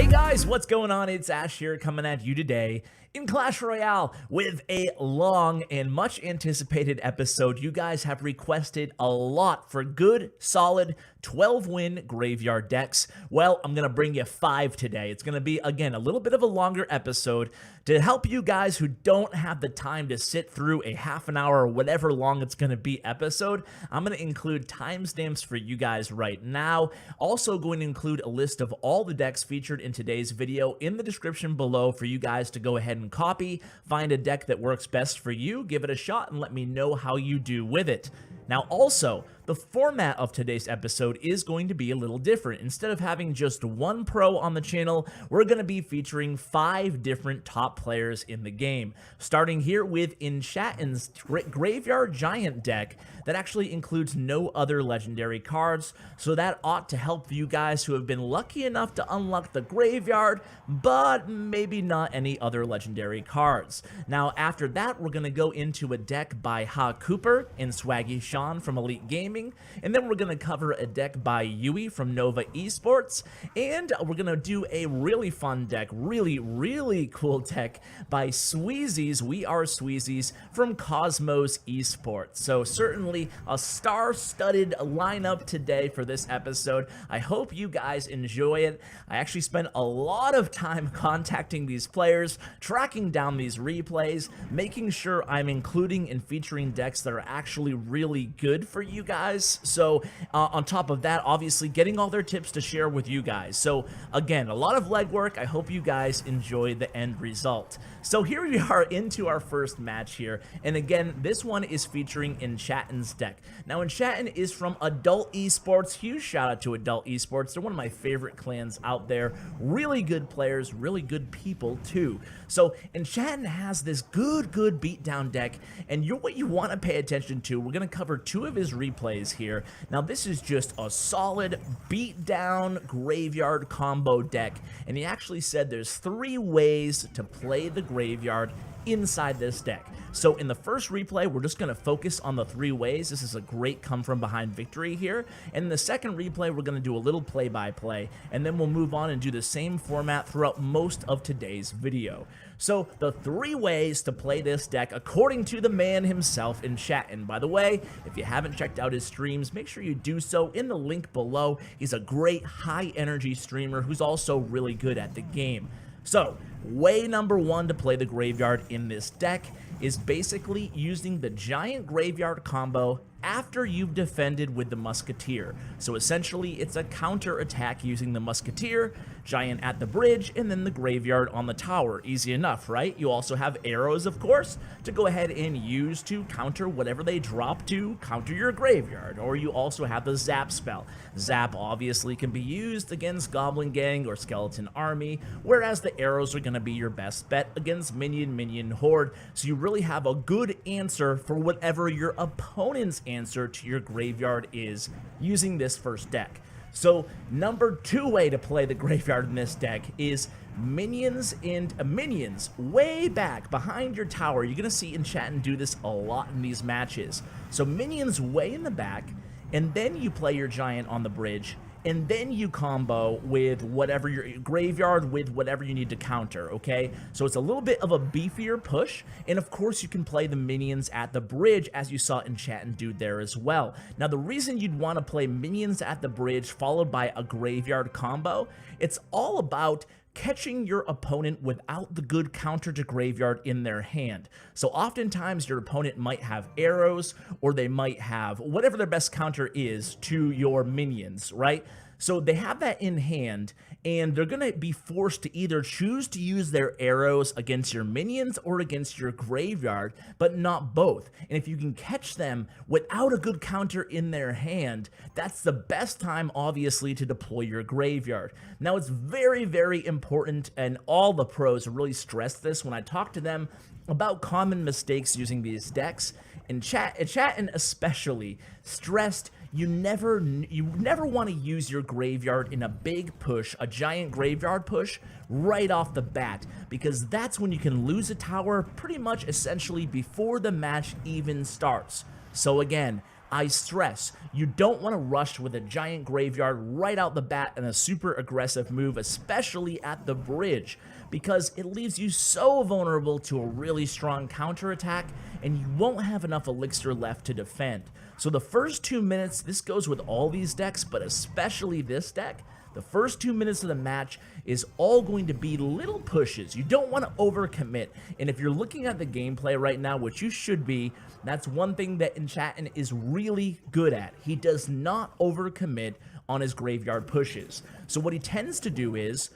Hey guys, what's going on? It's Ash here coming at you today in Clash Royale with a long and much anticipated episode. You guys have requested a lot for good, solid 12-win graveyard decks. Well, I'm going to bring you 5 today. It's going to be, again, a little bit of a longer episode to help you guys who don't have the time to sit through a half an hour or whatever long it's going to be episode. I'm going to include timestamps for you guys right now. Also going to include a list of all the decks featured in today's video in the description below for you guys to go ahead and copy, find a deck that works best for you, give it a shot, and let me know how you do with it. Now also, the format of today's episode is going to be a little different. Instead of having just one pro on the channel, we're going to be featuring 5 different top players in the game. Starting here with Enchatin's Graveyard Giant deck that actually includes no other legendary cards, so that ought to help you guys who have been lucky enough to unlock the graveyard, but maybe not any other legendary cards. Now after that, we're going to go into a deck by Hacooper and SwaggySean from Elite Gaming, and then we're going to cover a deck by Yui from Nova Esports, and we're going to do a really fun deck, really cool deck by Sweezy's We R Sweezy's from Cosmos Esports. So certainly a star-studded lineup today for this episode. I hope you guys enjoy it. I actually spent a lot of time contacting these players, tracking down these replays, making sure I'm including and featuring decks that are actually really good for you guys. So on top of that, obviously getting all their tips to share with you guys. So again, a lot of legwork. I hope you guys enjoy the end result. So here we are into our first match here, and again, this one is featuring Enchatin's deck. Now Enchatin is from Adult Esports. Huge shout out to Adult Esports. They're one of my favorite clans out there. Really good players, really good people too. So Enchatin has this good beatdown deck, and what you want to pay attention to, we're going to cover 2 of his replays here. Now this is just a solid beatdown graveyard combo deck, and he actually said there's 3 ways to play the graveyard inside this deck. So in the first replay, we're just going to focus on the 3 ways. This is a great come from behind victory here. And in the second replay, we're going to do a little play-by-play, and then we'll move on and do the same format throughout most of today's video. So the 3 ways to play this deck according to the man himself, Enchatin. By the way, if you haven't checked out his streams, make sure you do so in the link below. He's a great high-energy streamer who's also really good at the game. So, way number 1 to play the graveyard in this deck is basically using the giant graveyard combo after you've defended with the Musketeer. So essentially, it's a counter attack using the Musketeer, giant at the bridge, and then the graveyard on the tower. Easy enough, right? You also have arrows, of course, to go ahead and use to counter whatever they drop to counter your graveyard. Or you also have the Zap spell. Zap obviously can be used against Goblin Gang or Skeleton Army, whereas the arrows are going to be your best bet against Minion Horde. So you really have a good answer for whatever your opponent's answer to your graveyard is using this first deck. So number 2 way to play the graveyard in this deck is minions and minions way back behind your tower. You're gonna see Enchatin do this a lot in these matches. So minions way in the back, and then you play your giant on the bridge, and then you combo with whatever your graveyard with whatever you need to counter, okay? So it's a little bit of a beefier push, and of course you can play the minions at the bridge as you saw Enchatin do there as well. Now the reason you'd want to play minions at the bridge followed by a graveyard combo, it's all about catching your opponent without the good counter to graveyard in their hand. So oftentimes your opponent might have arrows, or they might have whatever their best counter is to your minions, right? So they have that in hand, and they're going to be forced to either choose to use their arrows against your minions or against your graveyard, but not both. And if you can catch them without a good counter in their hand, that's the best time, obviously, to deploy your graveyard. Now, it's very important, and all the pros really stress this when I talk to them about common mistakes using these decks. And Enchatin especially stressed you never want to use your graveyard in a big push, a giant graveyard push, right off the bat, because that's when you can lose a tower pretty much essentially before the match even starts. So again, I stress, you don't want to rush with a giant graveyard right out the bat and a super aggressive move, especially at the bridge, because it leaves you so vulnerable to a really strong counterattack, and you won't have enough elixir left to defend. So the first 2 minutes, this goes with all these decks, but especially this deck, the first 2 minutes of the match is all going to be little pushes. You don't want to overcommit. And if you're looking at the gameplay right now, which you should be, that's one thing that Enchatin is really good at. He does not overcommit on his graveyard pushes. So what he tends to do is,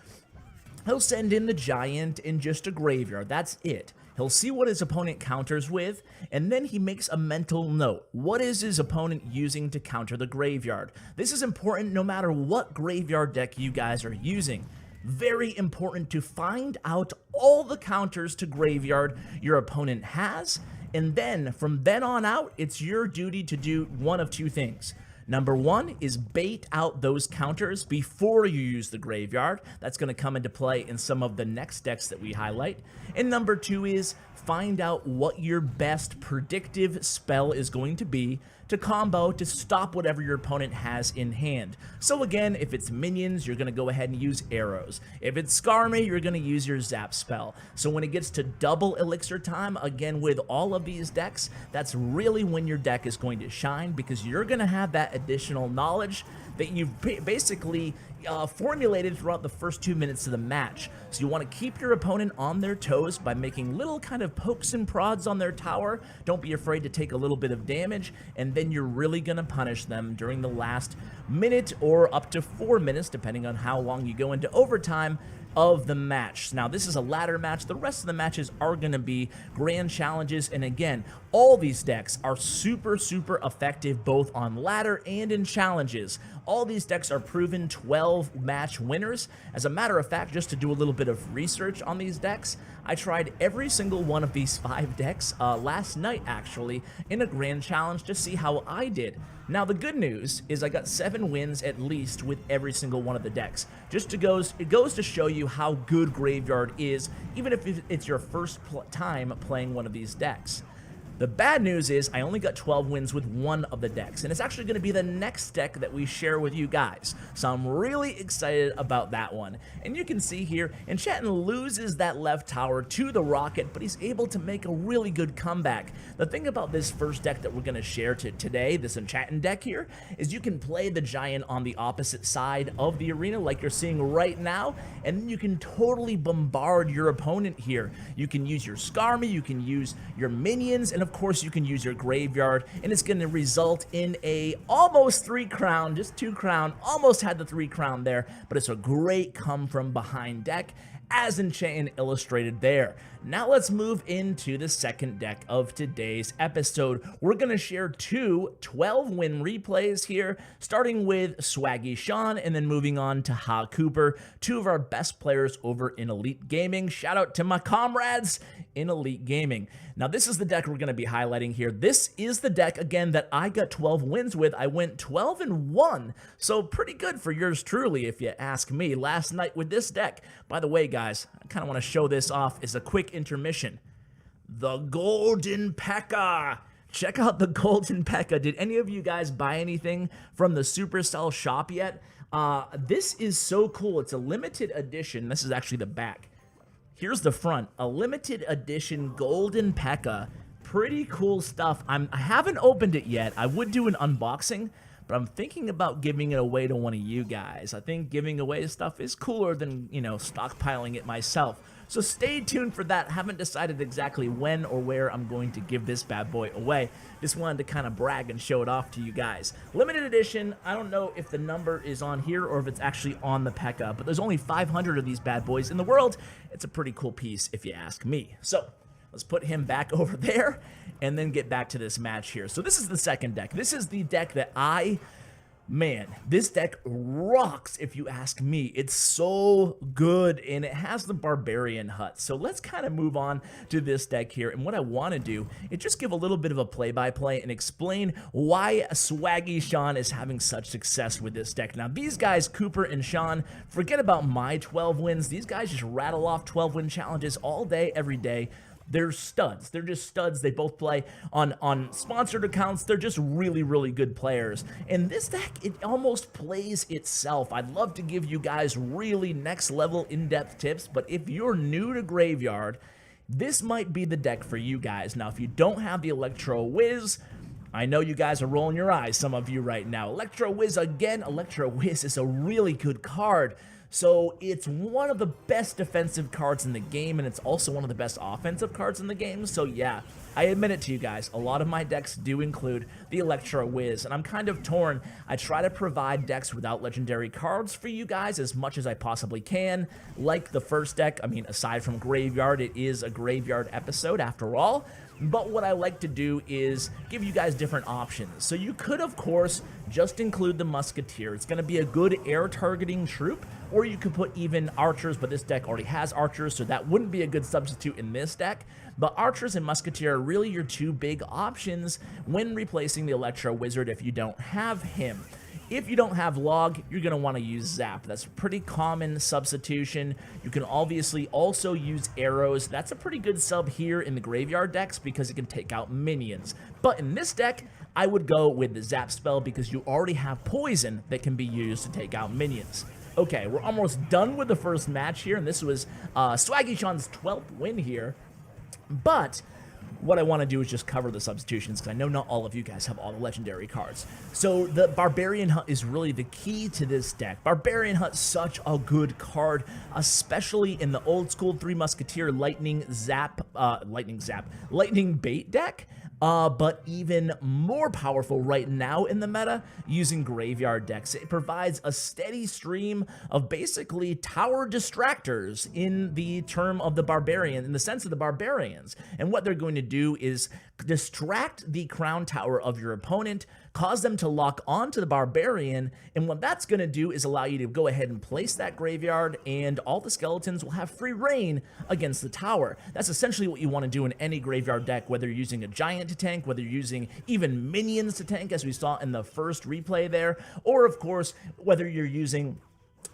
he'll send in the giant in just a graveyard. That's it. He'll see what his opponent counters with, and then he makes a mental note. What is his opponent using to counter the graveyard? This is important no matter what graveyard deck you guys are using. Very important to find out all the counters to graveyard your opponent has, and then from then on out, it's your duty to do one of two things. Number one is bait out those counters before you use the graveyard. That's going to come into play in some of the next decks that we highlight. And number two is find out what your best predictive spell is going to be to combo to stop whatever your opponent has in hand. So again, if it's minions, you're going to go ahead and use arrows. If it's Scar Me, you're going to use your zap spell. So when it gets to double elixir time, again with all of these decks, that's really when your deck is going to shine, because you're going to have that additional knowledge that you've basically formulated throughout the first 2 minutes of the match. So you want to keep your opponent on their toes by making little kind of pokes and prods on their tower. Don't be afraid to take a little bit of damage, and then you're really going to punish them during the last minute or up to 4 minutes, depending on how long you go into overtime of the match. Now, this is a ladder match. The rest of the matches are going to be grand challenges, and again, all these decks are super effective both on ladder and in challenges. All these decks are proven 12 match winners. As a matter of fact, just to do a little bit of research on these decks, I tried every single one of these 5 decks last night actually in a grand challenge to see how I did. Now the good news is I got 7 wins at least with every single one of the decks. It goes to show you how good Graveyard is, even if it's your first time playing one of these decks. The bad news is I only got 12 wins with one of the decks, and it's actually going to be the next deck that we share with you guys. So I'm really excited about that one. And you can see here, Enchatin loses that left tower to the Rocket, but he's able to make a really good comeback. The thing about this first deck that we're going to share today, this Enchatin deck here, is you can play the giant on the opposite side of the arena like you're seeing right now, and then you can totally bombard your opponent here. You can use your Scar Me, you can use your minions, and of course you can use your graveyard, and it's going to result in a almost 3 crown, just 2 crown, almost had the 3 crown there, but it's a great come from behind deck as Enchatin illustrated there. Now let's move into the second deck of today's episode. We're going to share 2 12-win replays here, starting with SwaggySean and then moving on to Hacooper, 2 of our best players over in Elite Gaming. Shout out to my comrades in Elite Gaming. Now this is the deck we're going to be highlighting here. This is the deck, again, that I got 12 wins with. I went 12-1, so pretty good for yours truly if you ask me last night with this deck. By the way, guys, I kind of want to show this off as a quick intermission. The Golden P.E.K.K.A. Check out the Golden P.E.K.K.A. Did any of you guys buy anything from the Supercell shop yet? This is so cool. It's a limited edition. This is actually the back. Here's the front. A limited edition Golden P.E.K.K.A. Pretty cool stuff. I haven't opened it yet. I would do an unboxing, but I'm thinking about giving it away to one of you guys. I think giving away stuff is cooler than, you know, stockpiling it myself. So stay tuned for that. Haven't decided exactly when or where I'm going to give this bad boy away. Just wanted to kind of brag and show it off to you guys. Limited edition. I don't know if the number is on here or if it's actually on the P.E.K.K.A, but there's only 500 of these bad boys in the world. It's a pretty cool piece if you ask me. So let's put him back over there and then get back to this match here. So this is the second deck. This is the deck that man, this deck rocks if you ask me. It's so good, and it has the Barbarian hut. So let's kind of move on to this deck here, and what I want to do is just give a little bit of a play-by-play and explain why SwaggySean is having such success with this deck. Now, these guys, Cooper and Sean, forget about my 12 wins. These guys just rattle off 12-win challenges all day, every day. they're studs. They're just studs. They both play on sponsored accounts. They're just really, really good players. And this deck, it almost plays itself. I'd love to give you guys really next level in-depth tips, but if you're new to Graveyard, this might be the deck for you guys. Now, if you don't have the Electro Whiz, I know you guys are rolling your eyes, some of you right now. Electro Whiz again. Electro Whiz is a really good card. So it's one of the best defensive cards in the game, and it's also one of the best offensive cards in the game. So yeah, I admit it to you guys, a lot of my decks do include the Electro Whiz, and I'm kind of torn. I try to provide decks without legendary cards for you guys as much as I possibly can. Like the first deck, I mean, aside from Graveyard, it is a Graveyard episode after all. But what I like to do is give you guys different options. So you could, of course, just include the Musketeer. It's going to be a good air targeting troop, or you could put even archers, but this deck already has archers, so that wouldn't be a good substitute in this deck. But archers and Musketeer are really your two big options when replacing the Electro Wizard if you don't have him. If you don't have Log, you're going to want to use Zap. That's a pretty common substitution. You can obviously also use arrows. That's a pretty good sub here in the Graveyard decks because it can take out minions. But in this deck, I would go with the Zap spell because you already have Poison that can be used to take out minions. Okay, we're almost done with the first match here, and this was SwaggySean's 12th win here. But what I want to do is just cover the substitutions because I know not all of you guys have all the legendary cards. So the Barbarian Hunt is really the key to this deck. Barbarian Hunt, such a good card, especially in the old school Three Musketeer Lightning Bait deck. But even more powerful right now in the meta using Graveyard decks. It provides a steady stream of basically tower distractors in the term of the Barbarian, in the sense of the Barbarians. And what they're going to do is distract the crown tower of your opponent, cause them to lock onto the Barbarian, and what that's going to do is allow you to go ahead and place that Graveyard, and all the skeletons will have free reign against the tower. That's essentially what you want to do in any Graveyard deck, whether you're using a giant to tank, whether you're using even minions to tank, as we saw in the first replay there, or of course, whether you're using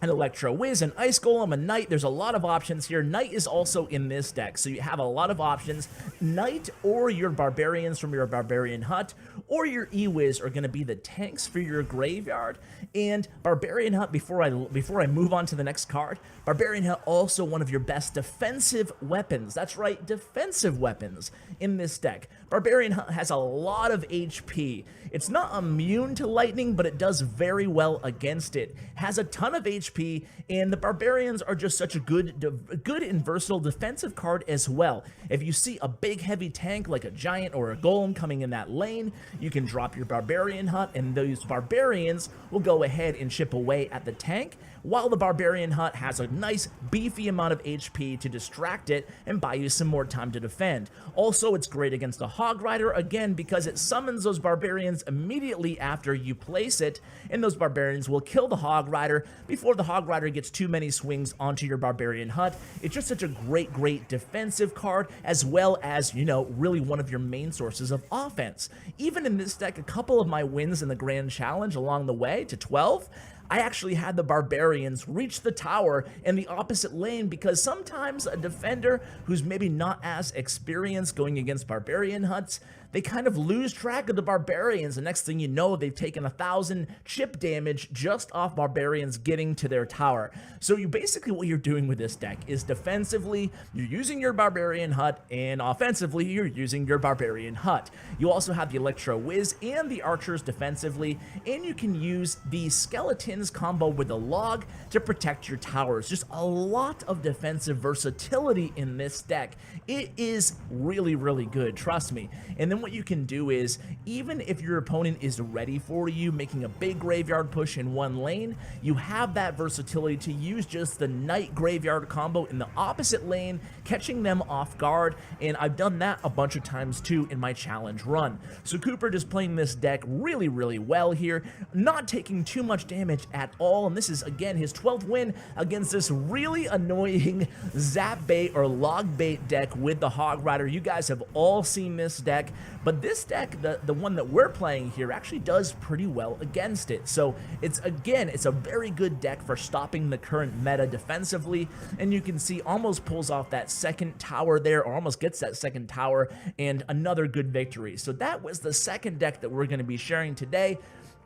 an Electro Whiz, an Ice Golem, a Knight. There's a lot of options here. Knight is also in this deck, so you have a lot of options. Knight or your Barbarians from your Barbarian Hut or your E-Wiz are going to be the tanks for your Graveyard. And Barbarian Hut, before I move on to the next card, Barbarian Hut also one of your best defensive weapons. That's right, defensive weapons in this deck. Barbarian Hut has a lot of HP. It's not immune to lightning, but it does very well against it. Has a ton of HP, and the Barbarians are just such a good and versatile defensive card as well. If you see a big heavy tank like a giant or a golem coming in that lane, you can drop your Barbarian Hut, and those Barbarians will go ahead and chip away at the tank, while the Barbarian Hut has a nice beefy amount of HP to distract it and buy you some more time to defend. Also, it's great against a Hog Rider, again, because it summons those Barbarians immediately after you place it, and those Barbarians will kill the Hog Rider before the Hog Rider gets too many swings onto your Barbarian Hut. It's just such a great defensive card, as well as, you know, really one of your main sources of offense. Even in this deck, a couple of my wins in the Grand Challenge along the way to 12, I actually had the Barbarians reach the tower in the opposite lane because sometimes a defender who's maybe not as experienced going against Barbarian Huts, they kind of lose track of the Barbarians. The next thing you know, they've taken 1,000 chip damage just off Barbarians getting to their tower. So you basically, what you're doing with this deck is defensively, you're using your Barbarian Hut, and offensively, you're using your Barbarian Hut. You also have the Electro Whiz and the Archers defensively, and you can use the Skeletons combo with the Log to protect your towers. Just a lot of defensive versatility in this deck. It is really good, trust me. And then what you can do is, even if your opponent is ready for you, making a big Graveyard push in one lane, you have that versatility to use just the Knight Graveyard combo in the opposite lane, catching them off guard, and I've done that a bunch of times too in my challenge run. So Hacooper just playing this deck really well here, not taking too much damage at all, and this is, again, his 12th win against this really annoying Zap Bait or Log Bait deck with the Hog Rider. You guys have all seen this deck. but this deck, the one that we're playing here, actually does pretty well against it. So it's a very good deck for stopping the current meta defensively, and you can see almost pulls off that second tower there, or almost gets that second tower, and another good victory. So that was the second deck that we're going to be sharing today.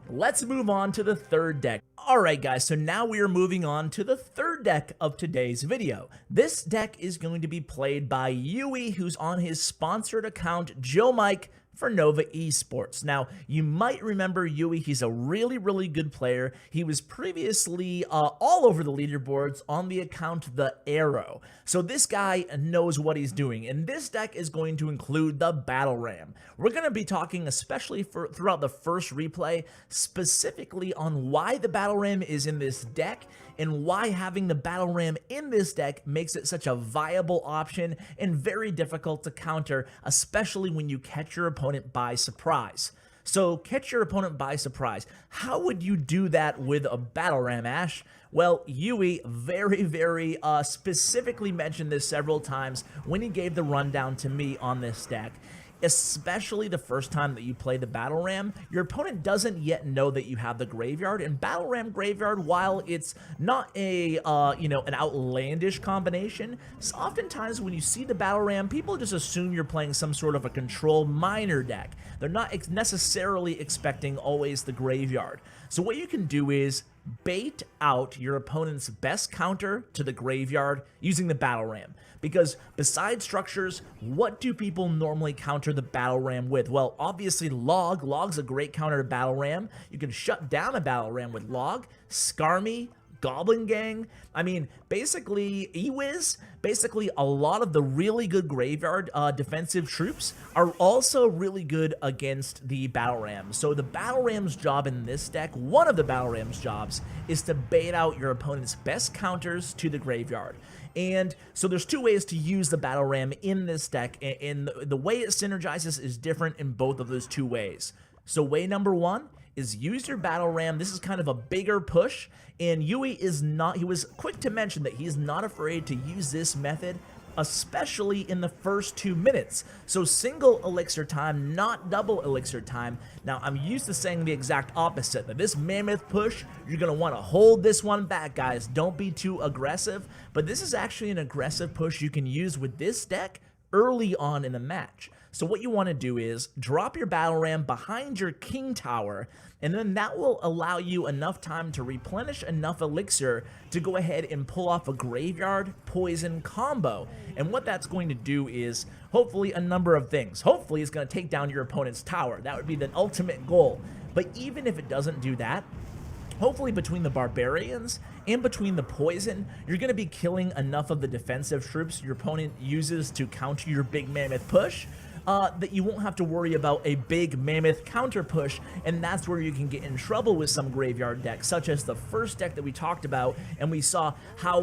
Let's move on to the third deck. Alright guys, so now we are moving on to the third deck of today's video. This deck is going to be played by Yui, who's on his sponsored account, Joe Mike, for Nova Esports. Now, you might remember Yui. He's a really good player. He was previously all over the leaderboards on the account The Arrow. So this guy knows what he's doing, and this deck is going to include the Battle Ram. We're going to be talking, especially throughout the first replay, specifically on why the Battle Ram is in this deck, and why having the Battle Ram in this deck makes it such a viable option and very difficult to counter, especially when you catch your opponent by surprise. So catch your opponent by surprise. How would you do that with a Battle Ram, Ash? Well, Yui very specifically mentioned this several times when he gave the rundown to me on this deck. Especially the first time that you play the Battle Ram, your opponent doesn't yet know that you have the Graveyard, and Battle Ram Graveyard, while it's not a, an outlandish combination, so oftentimes when you see the Battle Ram, people just assume you're playing some sort of a control miner deck. They're not necessarily expecting always the Graveyard. So what you can do is bait out your opponent's best counter to the Graveyard using the Battle Ram. Because besides structures, what do people normally counter the Battle Ram with? Well, obviously Log. Log's a great counter to Battle Ram. You can shut down a Battle Ram with Log, Skarmy, Goblin Gang. I mean, basically, E-Wiz, basically a lot of the really good Graveyard defensive troops are also really good against the Battle Ram. So the Battle Ram's job in this deck, one of the Battle Ram's jobs, is to bait out your opponent's best counters to the Graveyard. And so there's two ways to use the Battle Ram in this deck, and the way it synergizes is different in both of those two ways. So way number one is use your Battle Ram. This is kind of a bigger push, and Yui he was quick to mention that he's not afraid to use this method, especially in the first 2 minutes. So single elixir time, not double elixir time. Now, I'm used to saying the exact opposite, that this mammoth push, you're going to want to hold this one back, guys. Don't be too aggressive, but this is actually an aggressive push you can use with this deck early on in the match. So what you want to do is drop your Battle Ram behind your King Tower, and then that will allow you enough time to replenish enough elixir to go ahead and pull off a Graveyard Poison combo. And what that's going to do is hopefully a number of things. Hopefully it's going to take down your opponent's tower. That would be the ultimate goal. But even if it doesn't do that, hopefully between the Barbarians and between the Poison, you're going to be killing enough of the defensive troops your opponent uses to counter your big mammoth push, that you won't have to worry about a big mammoth counter push, and that's where you can get in trouble with some Graveyard decks, such as the first deck that we talked about, and we saw how,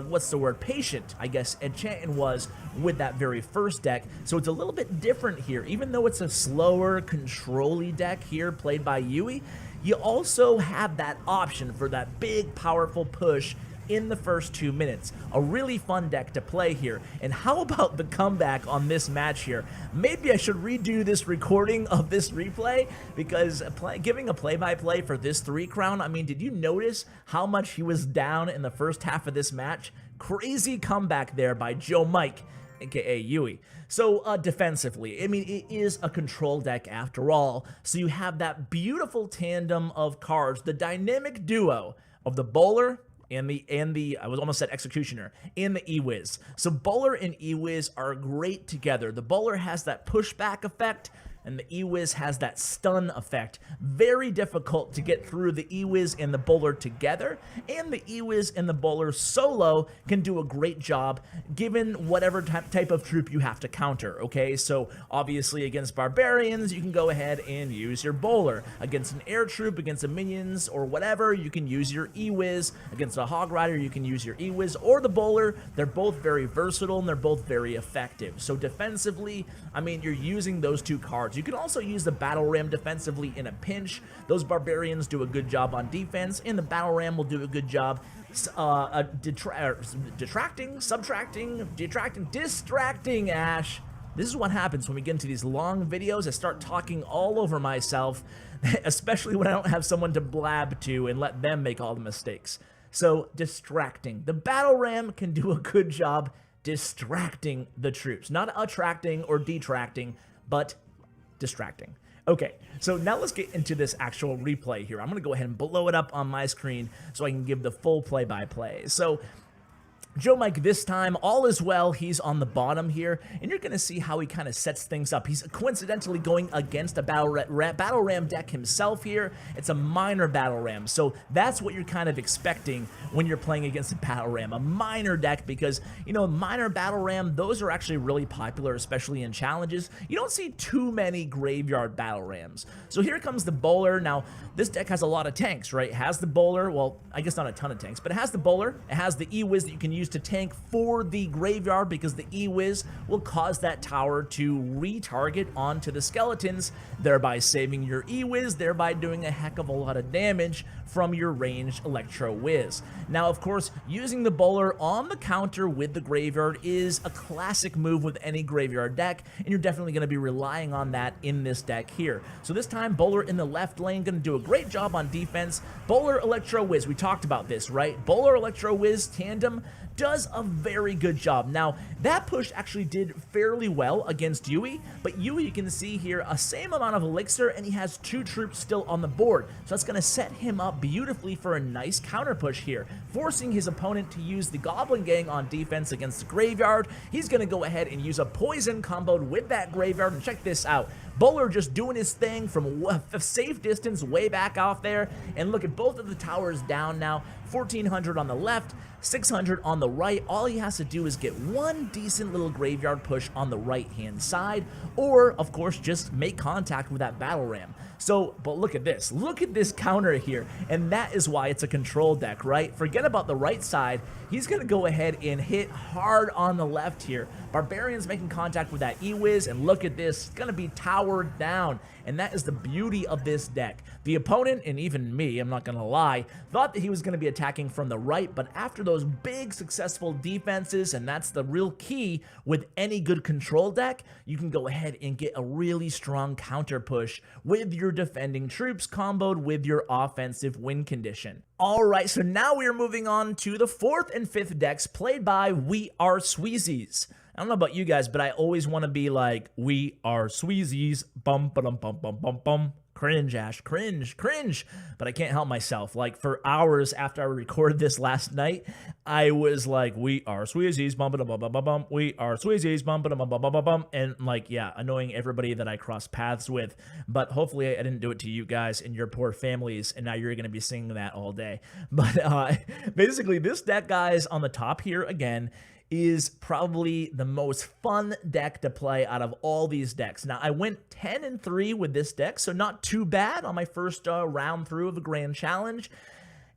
what's the word, patient, I guess, Enchatin was with that very first deck. So it's a little bit different here. Even though it's a slower, control-y deck here played by Yui, you also have that option for that big, powerful push in the first 2 minutes. A really fun deck to play here. And how about the comeback on this match here? Maybe I should redo this recording of this replay, because giving a play-by-play for this 3 crown, I mean, did you notice how much he was down in the first half of this match? Crazy comeback there by Joe Mike, aka Yui. So defensively, I mean, it is a control deck after all, so you have that beautiful tandem of cards, the dynamic duo of the Bowler and the I was almost said Executioner, and the E-Wiz. So Bowler and E-Wiz are great together. The Bowler has that pushback effect, and the E-Wiz has that stun effect. Very difficult to get through the E-Wiz and the Bowler together, and the E-Wiz and the Bowler solo can do a great job given whatever type of troop you have to counter, okay? So obviously against Barbarians, you can go ahead and use your Bowler. Against an air troop, against the minions, or whatever, you can use your E-Wiz. Against a Hog Rider, you can use your E-Wiz or the Bowler. They're both very versatile, and they're both very effective. So defensively, I mean, you're using those two cards. You can also use the Battle Ram defensively in a pinch. Those Barbarians do a good job on defense, and the Battle Ram will do a good job distracting, Ash. This is what happens when we get into these long videos. I start talking all over myself, especially when I don't have someone to blab to and let them make all the mistakes. So, distracting. The battle ram can do a good job distracting the troops. Not attracting or detracting, but distracting. Okay, so now let's get into this actual replay here. I'm going to go ahead and blow it up on my screen so I can give the full play-by-play. So, Joe Mike this time, all is well, he's on the bottom here, and you're going to see how he kind of sets things up. He's coincidentally going against a battle ram deck himself here. It's a minor battle ram, so that's what you're kind of expecting when you're playing against a battle ram, a minor deck, because, you know, minor battle ram, those are actually really popular, especially in challenges. You don't see too many graveyard battle rams. So here comes the bowler. Now, this deck has a lot of tanks, right? It has the bowler, well, I guess not a ton of tanks, but it has the bowler, it has the E-Wiz that you can use to tank for the graveyard, because the E-Wiz will cause that tower to retarget onto the skeletons, thereby saving your E-Wiz, thereby doing a heck of a lot of damage from your ranged Electro Wiz. Now, of course, using the bowler on the counter with the graveyard is a classic move with any graveyard deck, and you're definitely going to be relying on that in this deck here. So this time, bowler in the left lane, going to do a great job on defense. Bowler Electro Wiz, we talked about this, right? Bowler Electro Wiz tandem does a very good job. Now, that push actually did fairly well against Yui, but Yui, you can see here, a same amount of elixir, and he has 2 troops still on the board. So that's going to set him up beautifully for a nice counter push here, forcing his opponent to use the Goblin Gang on defense against the graveyard. He's going to go ahead and use a poison comboed with that graveyard, and check this out. Bowler just doing his thing from a safe distance way back off there, and look at both of the towers down now, 1400 on the left, 600 on the right. All he has to do is get one decent little graveyard push on the right-hand side, or, of course, just make contact with that battle ram. So, but look at this counter here, and that is why it's a control deck, right? Forget about the right side. He's going to go ahead and hit hard on the left here. Barbarian's making contact with that E-Wiz, and look at this, it's going to be towered down, and that is the beauty of this deck. The opponent, and even me, I'm not going to lie, thought that he was going to be attacking from the right, but after those big successful defenses, and that's the real key with any good control deck, you can go ahead and get a really strong counter push with your defending troops comboed with your offensive win condition. Alright, so now we are moving on to the 4th and 5th decks played by We R Sweezies. I don't know about you guys, but I always want to be like, We R Sweezies, bum ba dum bum bum bum bum. Cringe, Ash, cringe, but I can't help myself. Like, for hours after I recorded this last night, I was like, We R Sweezies, bum ba dum bum bum bum bum, We R Sweezies, bum ba dum bum bum bum bum, and like, yeah, annoying everybody that I cross paths with, but hopefully I didn't do it to you guys and your poor families, and now you're going to be singing that all day. But basically, this deck, guys, on the top here, again, is probably the most fun deck to play out of all these decks. Now, I went 10-3 with this deck, so not too bad on my first round through of the Grand Challenge.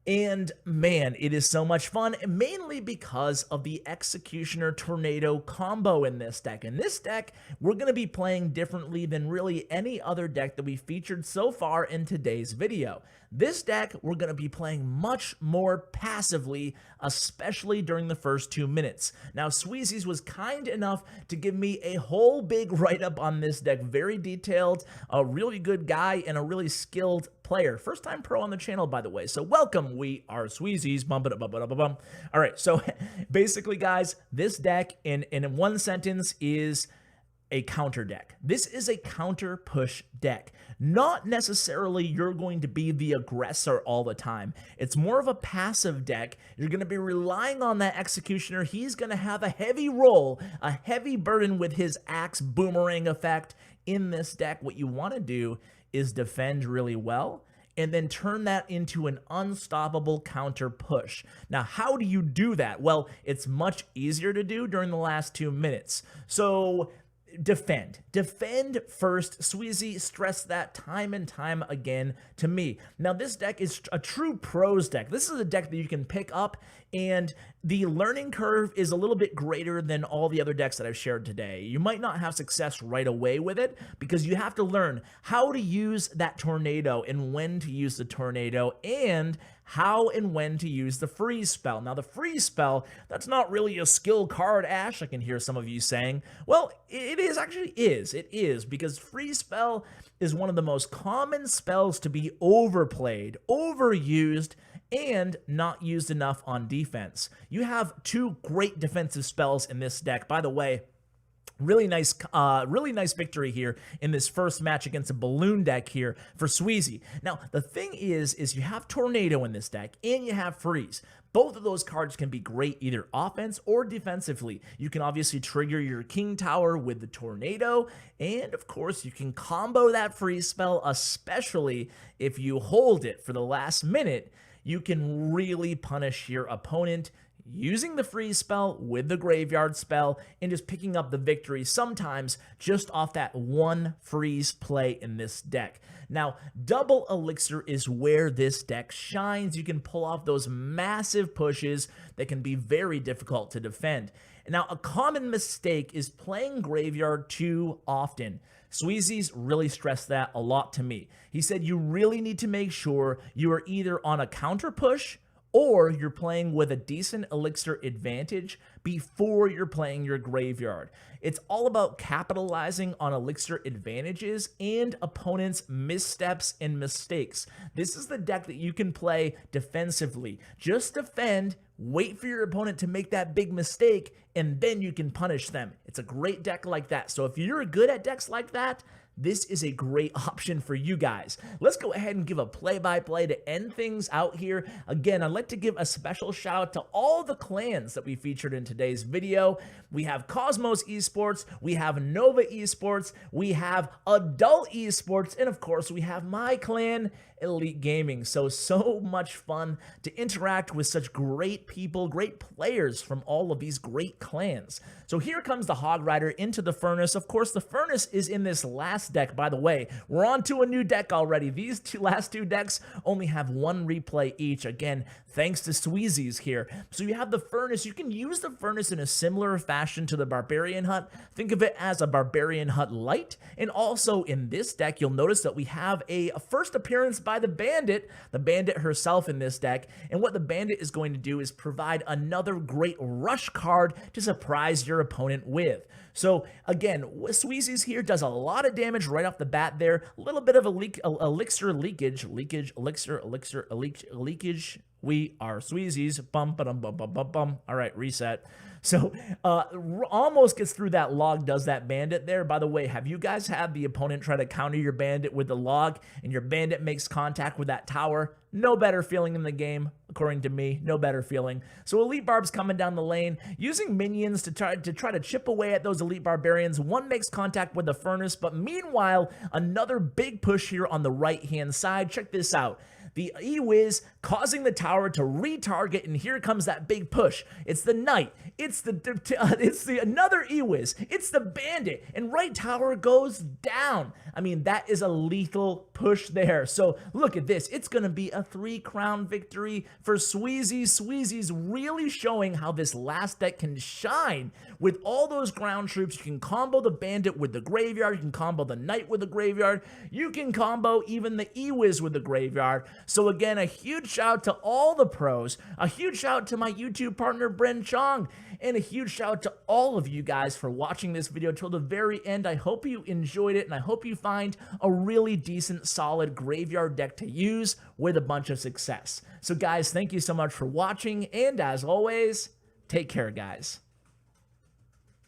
And man, it is so much fun, mainly because of the Executioner Tornado combo in this deck. In this deck, we're going to be playing differently than really any other deck that we featured so far in today's video. This deck, we're going to be playing much more passively, especially during the first 2 minutes. Now, Sweezies was kind enough to give me a whole big write-up on this deck, very detailed, a really good guy, and a really skilled player. First time pro on the channel, by the way. So welcome, We R Sweezies. All right, so basically, guys, this deck in one sentence is a counter deck. This is a counter push deck. Not necessarily you're going to be the aggressor all the time. It's more of a passive deck. You're going to be relying on that Executioner. He's going to have a heavy roll, a heavy burden with his axe boomerang effect in this deck. What you want to do is defend really well, and then turn that into an unstoppable counter push. Now, how do you do that? Well, it's much easier to do during the last 2 minutes. So defend first. Sweezy stressed that time and time again to me. Now, this deck is a true pros deck. This is a deck that you can pick up, and the learning curve is a little bit greater than all the other decks that I've shared today. You might not have success right away with it because you have to learn how to use that tornado and when to use the tornado and how and when to use the freeze spell. Now, the freeze spell, that's not really a skill card, Ash, I can hear some of you saying. Well, it is, actually is. It is, because freeze spell is one of the most common spells to be overplayed, overused, and not used enough on defense. You have two great defensive spells in this deck. By the way, really nice victory here in this first match against a balloon deck here for Sweezy. Now, the thing is you have Tornado in this deck and you have Freeze. Both of those cards can be great either offense or defensively. You can obviously trigger your King Tower with the Tornado, and of course you can combo that freeze spell, especially if you hold it for the last minute. You can really punish your opponent using the freeze spell with the graveyard spell and just picking up the victory sometimes just off that one freeze play in this deck. Now, double elixir is where this deck shines. You can pull off those massive pushes that can be very difficult to defend. Now, a common mistake is playing graveyard too often. Sweezy's really stressed that a lot to me. He said you really need to make sure you are either on a counter push or you're playing with a decent elixir advantage before you're playing your graveyard. It's all about capitalizing on elixir advantages and opponents' missteps and mistakes. This is the deck that you can play defensively. Just defend, wait for your opponent to make that big mistake, and then you can punish them. It's a great deck like that. So if you're good at decks like that, this is a great option for you guys. Let's go ahead and give a play-by-play to end things out here. Again, I'd like to give a special shout out to all the clans that we featured in today's video. We have Cosmos Esports, we have Nova Esports, we have Adult Esports, and of course we have my clan, Elite Gaming. So much fun to interact with such great people, great players from all of these great clans. So here comes the Hog Rider into the Furnace. Of course, the Furnace is in this last deck, by the way. We're on to a new deck already. These last two decks only have one replay each. Again, thanks to Sweezy's here. So you have the Furnace. You can use the Furnace in a similar fashion to the Barbarian Hut. Think of it as a Barbarian Hut Light. And also in this deck, you'll notice that we have a first appearance by the Bandit herself in this deck. And what the Bandit is going to do is provide another great rush card to surprise your opponent with. So again, Sweezy's here does a lot of damage right off the bat there. A little bit of elixir leakage. We are Sweezy's. Bum, ba-dum, bum, bum, bum, bum. All right, reset. So almost gets through that log, does that Bandit there. By the way, have you guys had the opponent try to counter your Bandit with the log and your Bandit makes contact with that tower? No better feeling in the game, according to me. No better feeling. So Elite Barb's coming down the lane, using minions to try to chip away at those Elite Barbarians. One makes contact with the Furnace, but meanwhile, another big push here on the right-hand side. Check this out. The E-Wiz causing the tower to retarget, and here comes that big push. It's the Knight. It's the another E-Wiz. It's the Bandit, and right tower goes down. I mean, that is a lethal push there. So look at this. It's going to be a 3-crown victory for Sweezy. Sweezy's really showing how this last deck can shine with all those ground troops. You can combo the Bandit with the Graveyard. You can combo the Knight with the Graveyard. You can combo even the E-Wiz with the Graveyard. So again, a huge shout out to all the pros, a huge shout out to my YouTube partner, Bren Chong, and a huge shout out to all of you guys for watching this video till the very end. I hope you enjoyed it, and I hope you find a really decent, solid graveyard deck to use with a bunch of success. So guys, thank you so much for watching, and as always, take care, guys.